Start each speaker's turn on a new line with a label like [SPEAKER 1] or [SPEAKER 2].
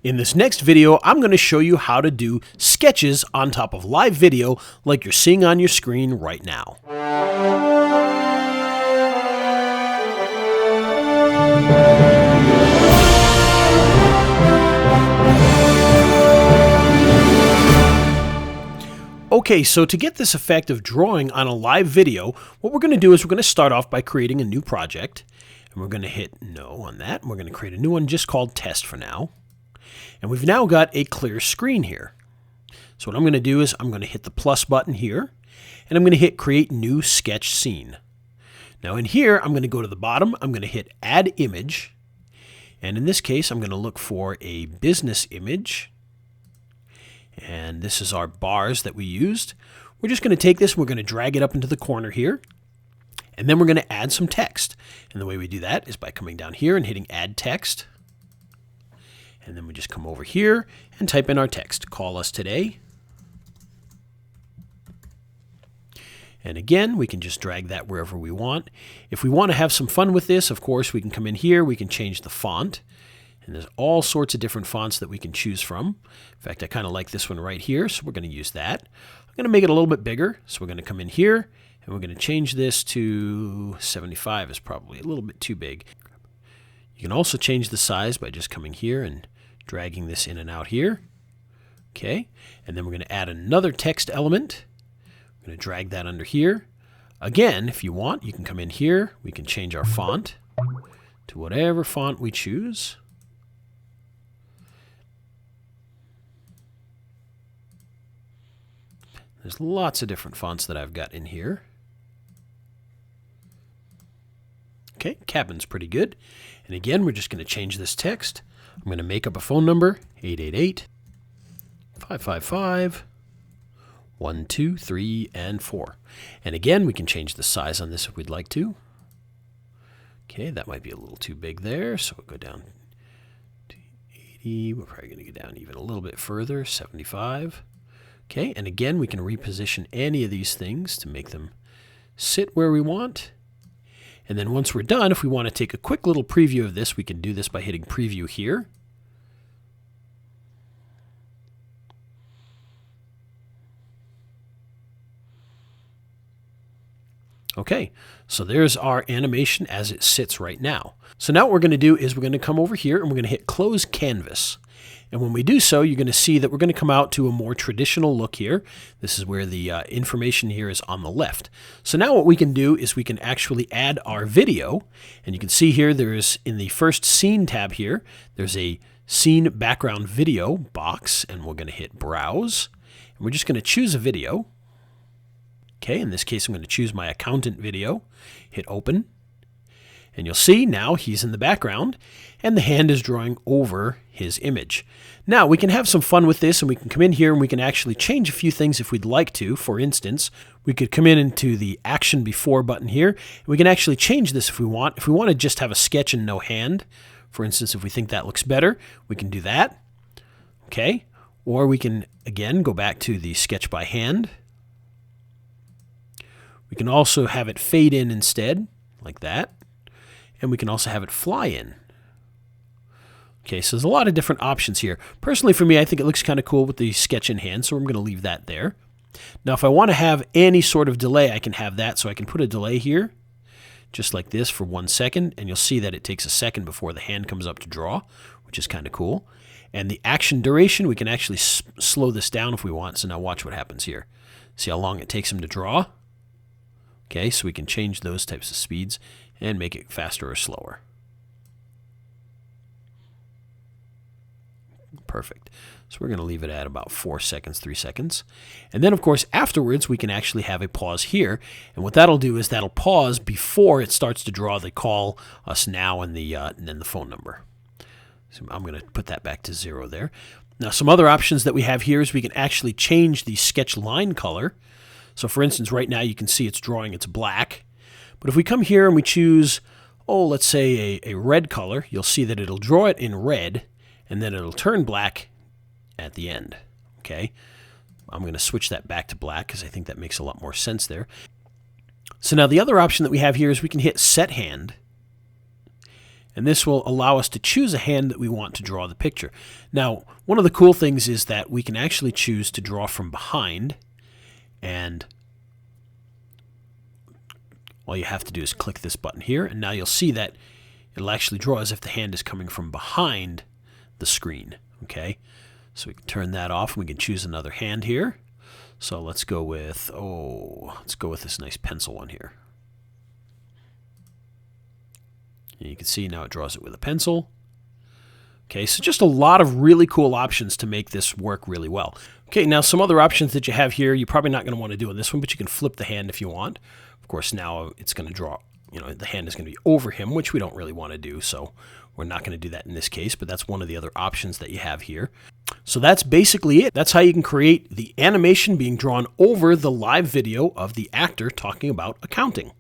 [SPEAKER 1] In this next video, I'm going to show you how to do sketches on top of live video like you're seeing on your screen right now. Okay, so to get this effect of drawing on a live video, what we're going to do is we're going to start off by creating a new project. And we're going to hit no on that. And we're going to create a new one just called test for now. And we've now got a clear screen here. So what I'm going to do is I'm going to hit the plus button here, and I'm going to hit create new sketch scene. Now in here, I'm going to go to the bottom, I'm going to hit add image, and in this case, I'm going to look for a business image. And this is our bars that we used. We're just going to take this, we're going to drag it up into the corner here, and then we're going to add some text. And the way we do that is by coming down here and hitting add text. And then we just come over here and type in our text, call us today. And again, we can just drag that wherever we want. If we want to have some fun with this, of course, we can come in here, we can change the font. And there's all sorts of different fonts that we can choose from. In fact, I kind of like this one right here, so we're going to use that. I'm going to make it a little bit bigger, so we're going to come in here, and we're going to change this to 75 is probably a little bit too big. You can also change the size by just coming here and dragging this in and out here. Okay, and then we're going to add another text element. I'm going to drag that under here. Again, if you want, you can come in here. We can change our font to whatever font we choose. There's lots of different fonts that I've got in here. Okay, Cabin's pretty good. And again, we're just going to change this text. I'm going to make up a phone number, 888-555-123 and 4. And again, we can change the size on this if we'd like to. Okay, that might be a little too big there, so we'll go down to 80. We're probably going to go down even a little bit further, 75. Okay, and again, we can reposition any of these things to make them sit where we want. And then once we're done, if we want to take a quick little preview of this, we can do this by hitting preview here. Okay, so there's our animation as it sits right now. So now what we're going to do is we're going to come over here and we're going to hit close canvas. And when we do so, you're going to see that we're going to come out to a more traditional look here. This is where the information here is on the left. So now what we can do is we can actually add our video. And you can see here there's in the first scene tab here, there's a scene background video box. And we're going to hit browse. And we're just going to choose a video. Okay, in this case, I'm going to choose my accountant video. Hit open. And you'll see now he's in the background and the hand is drawing over his image. Now we can have some fun with this and we can come in here and we can actually change a few things if we'd like to. For instance, we could come in into the action before button here and we can actually change this if we want. If we want to just have a sketch and no hand, for instance, if we think that looks better, we can do that. Okay, or we can again go back to the sketch by hand. We can also have it fade in instead, like that. And we can also have it fly in. Okay, so there's a lot of different options here. Personally, for me, I think it looks kind of cool with the sketch in hand, so I'm going to leave that there. Now, if I want to have any sort of delay, I can have that. So I can put a delay here, just like this for 1 second. And you'll see that it takes a second before the hand comes up to draw, which is kind of cool. And the action duration, we can actually slow this down if we want. So now watch what happens here. See how long it takes him to draw? Okay, so we can change those types of speeds and make it faster or slower. Perfect. So we're going to leave it at about 4 seconds, 3 seconds. And then, of course, afterwards, we can actually have a pause here. And what that'll do is that'll pause before it starts to draw the call us now and then the phone number. So I'm going to put that back to 0 there. Now, some other options that we have here is we can actually change the sketch line color. So, for instance, right now you can see it's drawing, it's black. But if we come here and we choose, let's say a red color, you'll see that it'll draw it in red, and then it'll turn black at the end. Okay, I'm going to switch that back to black because I think that makes a lot more sense there. So now the other option that we have here is we can hit set hand. And this will allow us to choose a hand that we want to draw the picture. Now, one of the cool things is that we can actually choose to draw from behind, and all you have to do is click this button here, and now you'll see that it'll actually draw as if the hand is coming from behind the screen. Okay, so we can turn that off, and we can choose another hand here. So let's go with, this nice pencil one here. And you can see now it draws it with a pencil. Okay, so just a lot of really cool options to make this work really well. Okay, now some other options that you have here, you're probably not going to want to do in this one, but you can flip the hand if you want. Of course, now it's going to draw, the hand is going to be over him, which we don't really want to do, so we're not going to do that in this case, but that's one of the other options that you have here. So that's basically it. That's how you can create the animation being drawn over the live video of the actor talking about accounting.